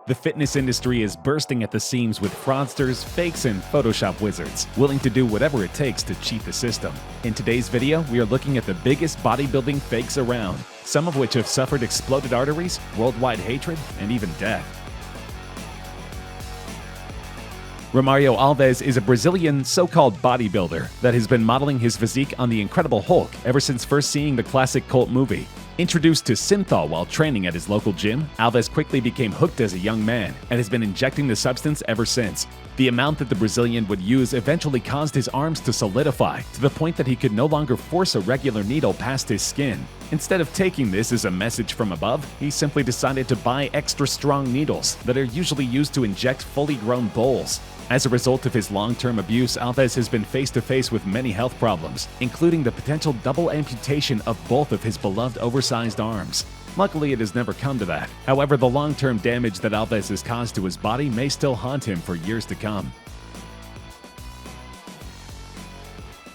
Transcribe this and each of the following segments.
The fitness industry is bursting at the seams with fraudsters, fakes, and Photoshop wizards, willing to do whatever it takes to cheat the system. In today's video, we are looking at the biggest bodybuilding fakes around, some of which have suffered exploded arteries, worldwide hatred, and even death. Romario Alves is a Brazilian so-called bodybuilder that has been modeling his physique on the Incredible Hulk ever since first seeing the classic cult movie. Introduced to synthol while training at his local gym, Alves quickly became hooked as a young man and has been injecting the substance ever since. The amount that the Brazilian would use eventually caused his arms to solidify to the point that he could no longer force a regular needle past his skin. Instead of taking this as a message from above, he simply decided to buy extra strong needles that are usually used to inject fully grown bulls. As a result of his long-term abuse, Alves has been face-to-face with many health problems, including the potential double amputation of both of his beloved oversized arms. Luckily, it has never come to that. However, the long-term damage that Alves has caused to his body may still haunt him for years to come.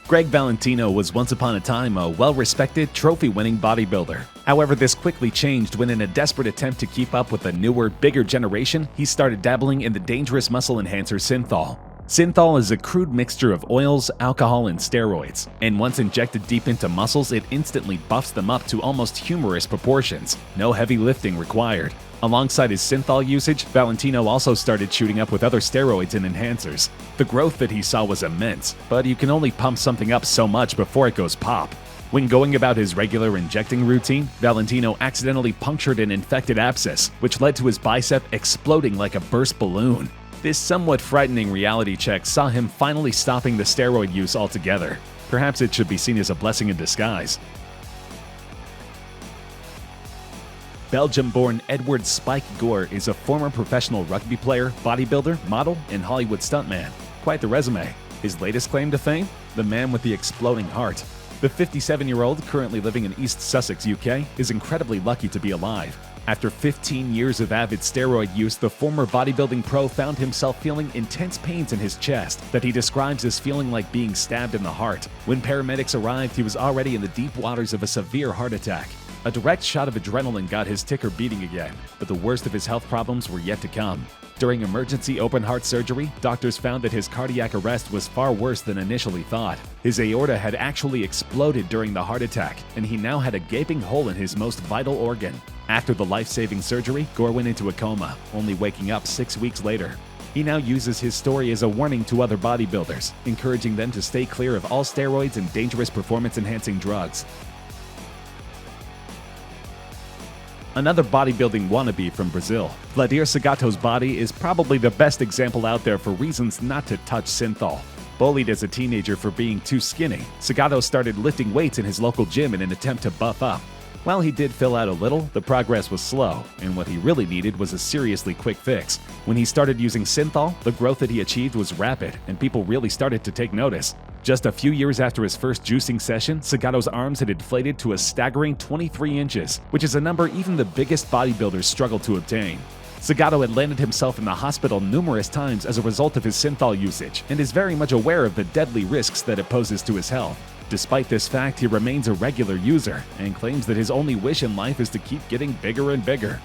Gregg Valentino was once upon a time a well-respected, trophy-winning bodybuilder. However, this quickly changed when in a desperate attempt to keep up with the newer, bigger generation, he started dabbling in the dangerous muscle enhancer synthol. Synthol is a crude mixture of oils, alcohol, and steroids, and once injected deep into muscles, it instantly buffs them up to almost humorous proportions. No heavy lifting required. Alongside his synthol usage, Valentino also started shooting up with other steroids and enhancers. The growth that he saw was immense, but you can only pump something up so much before it goes pop. When going about his regular injecting routine, Valentino accidentally punctured an infected abscess, which led to his bicep exploding like a burst balloon. This somewhat frightening reality check saw him finally stopping the steroid use altogether. Perhaps it should be seen as a blessing in disguise. Belgium-born Edward Spike Gore is a former professional rugby player, bodybuilder, model, and Hollywood stuntman. Quite the resume. His latest claim to fame? The man with the exploding heart. The 57-year-old, currently living in East Sussex, UK, is incredibly lucky to be alive. After 15 years of avid steroid use, the former bodybuilding pro found himself feeling intense pains in his chest that he describes as feeling like being stabbed in the heart. When paramedics arrived, he was already in the deep waters of a severe heart attack. A direct shot of adrenaline got his ticker beating again, but the worst of his health problems were yet to come. During emergency open-heart surgery, doctors found that his cardiac arrest was far worse than initially thought. His aorta had actually exploded during the heart attack, and he now had a gaping hole in his most vital organ. After the life-saving surgery, Gore went into a coma, only waking up 6 weeks later. He now uses his story as a warning to other bodybuilders, encouraging them to stay clear of all steroids and dangerous performance-enhancing drugs. Another bodybuilding wannabe from Brazil. Vladimir Sugato's body is probably the best example out there for reasons not to touch synthol. Bullied as a teenager for being too skinny, Sugano started lifting weights in his local gym in an attempt to buff up. While he did fill out a little, the progress was slow, and what he really needed was a seriously quick fix. When he started using synthol, the growth that he achieved was rapid, and people really started to take notice. Just a few years after his first juicing session, Sugato's arms had inflated to a staggering 23 inches, which is a number even the biggest bodybuilders struggle to obtain. Sugano had landed himself in the hospital numerous times as a result of his synthol usage, and is very much aware of the deadly risks that it poses to his health. Despite this fact, he remains a regular user, and claims that his only wish in life is to keep getting bigger and bigger.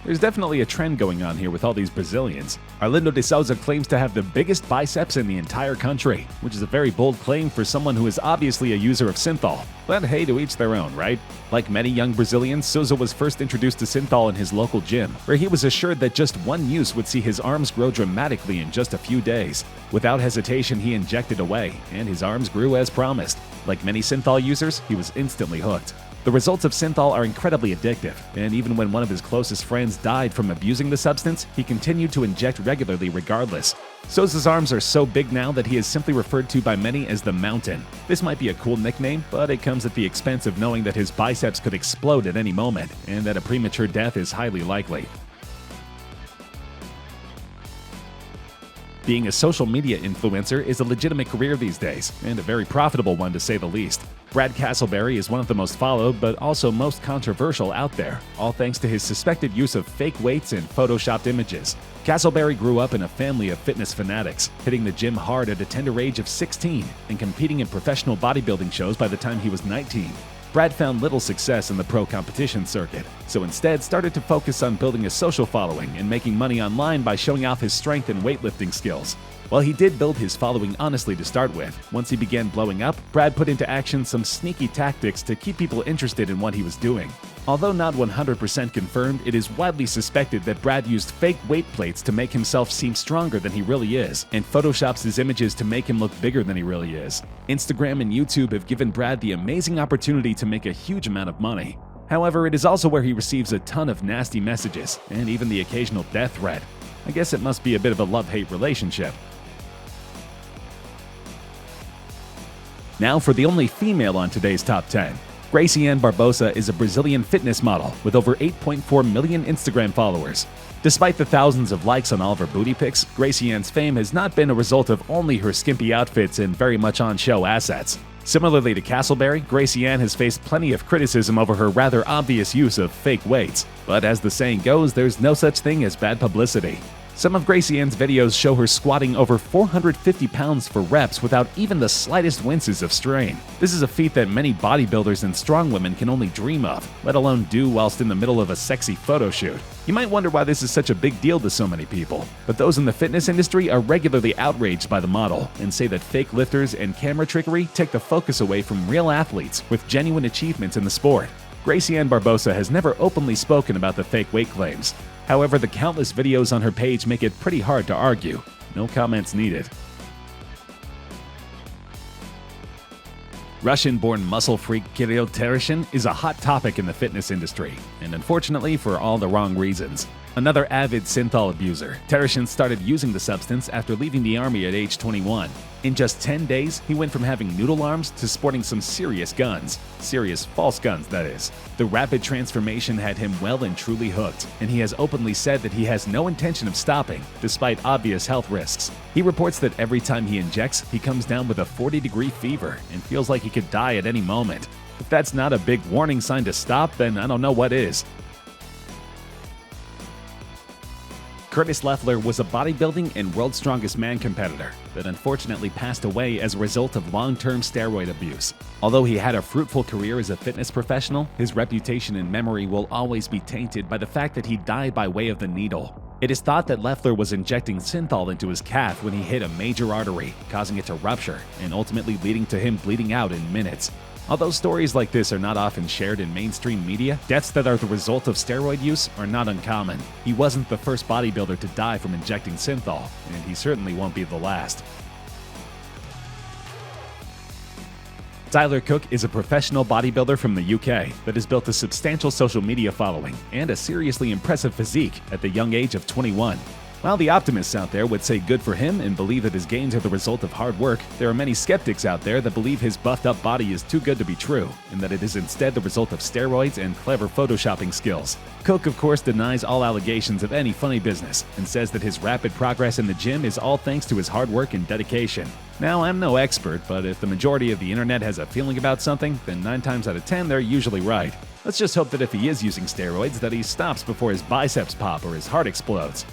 There's definitely a trend going on here with all these Brazilians. Arlindo de Souza claims to have the biggest biceps in the entire country, which is a very bold claim for someone who is obviously a user of synthol. But hey, to each their own, right? Like many young Brazilians, Souza was first introduced to synthol in his local gym, where he was assured that just one use would see his arms grow dramatically in just a few days. Without hesitation, he injected away, and his arms grew as promised. Like many synthol users, he was instantly hooked. The results of synthol are incredibly addictive, and even when one of his closest friends died from abusing the substance, he continued to inject regularly regardless. Souza's arms are so big now that he is simply referred to by many as the Mountain. This might be a cool nickname, but it comes at the expense of knowing that his biceps could explode at any moment, and that a premature death is highly likely. Being a social media influencer is a legitimate career these days, and a very profitable one to say the least. Brad Castleberry is one of the most followed, but also most controversial out there, all thanks to his suspected use of fake weights and photoshopped images. Castleberry grew up in a family of fitness fanatics, hitting the gym hard at a tender age of 16 and competing in professional bodybuilding shows by the time he was 19. Brad found little success in the pro competition circuit, so instead started to focus on building a social following and making money online by showing off his strength and weightlifting skills. While he did build his following honestly to start with, once he began blowing up, Brad put into action some sneaky tactics to keep people interested in what he was doing. Although not 100% confirmed, it is widely suspected that Brad used fake weight plates to make himself seem stronger than he really is, and photoshops his images to make him look bigger than he really is. Instagram and YouTube have given Brad the amazing opportunity to make a huge amount of money. However, it is also where he receives a ton of nasty messages, and even the occasional death threat. I guess it must be a bit of a love-hate relationship. Now for the only female on today's Top 10. Gracie Barbosa is a Brazilian fitness model with over 8.4 million Instagram followers. Despite the thousands of likes on all of her booty pics, Gracie Ann's fame has not been a result of only her skimpy outfits and very much on-show assets. Similarly to Castleberry, Gracie Ann has faced plenty of criticism over her rather obvious use of fake weights. But as the saying goes, there's no such thing as bad publicity. Some of Gracie Ann's videos show her squatting over 450 pounds for reps without even the slightest winces of strain. This is a feat that many bodybuilders and strong women can only dream of, let alone do whilst in the middle of a sexy photo shoot. You might wonder why this is such a big deal to so many people, but those in the fitness industry are regularly outraged by the model and say that fake lifters and camera trickery take the focus away from real athletes with genuine achievements in the sport. Gracie Ann Barbosa has never openly spoken about the fake weight claims. However, the countless videos on her page make it pretty hard to argue. No comments needed. Russian-born muscle freak Kirill Tereshin is a hot topic in the fitness industry, and unfortunately for all the wrong reasons. Another avid synthol abuser, Tereshin started using the substance after leaving the army at age 21. In just 10 days, he went from having noodle arms to sporting some serious guns. Serious false guns, that is. The rapid transformation had him well and truly hooked, and he has openly said that he has no intention of stopping, despite obvious health risks. He reports that every time he injects, he comes down with a 40-degree fever and feels like he could die at any moment. If that's not a big warning sign to stop, then I don't know what is. Curtis Leffler was a bodybuilding and World's Strongest Man competitor that unfortunately passed away as a result of long-term steroid abuse. Although he had a fruitful career as a fitness professional, his reputation and memory will always be tainted by the fact that he died by way of the needle. It is thought that Leffler was injecting synthol into his calf when he hit a major artery, causing it to rupture and ultimately leading to him bleeding out in minutes. Although stories like this are not often shared in mainstream media, deaths that are the result of steroid use are not uncommon. He wasn't the first bodybuilder to die from injecting synthol, and he certainly won't be the last. Tyler Cook is a professional bodybuilder from the UK that has built a substantial social media following and a seriously impressive physique at the young age of 21. While the optimists out there would say good for him and believe that his gains are the result of hard work, there are many skeptics out there that believe his buffed-up body is too good to be true, and that it is instead the result of steroids and clever photoshopping skills. Cook, of course, denies all allegations of any funny business and says that his rapid progress in the gym is all thanks to his hard work and dedication. Now, I'm no expert, but if the majority of the internet has a feeling about something, then 9 times out of 10 they're usually right. Let's just hope that if he is using steroids, that he stops before his biceps pop or his heart explodes.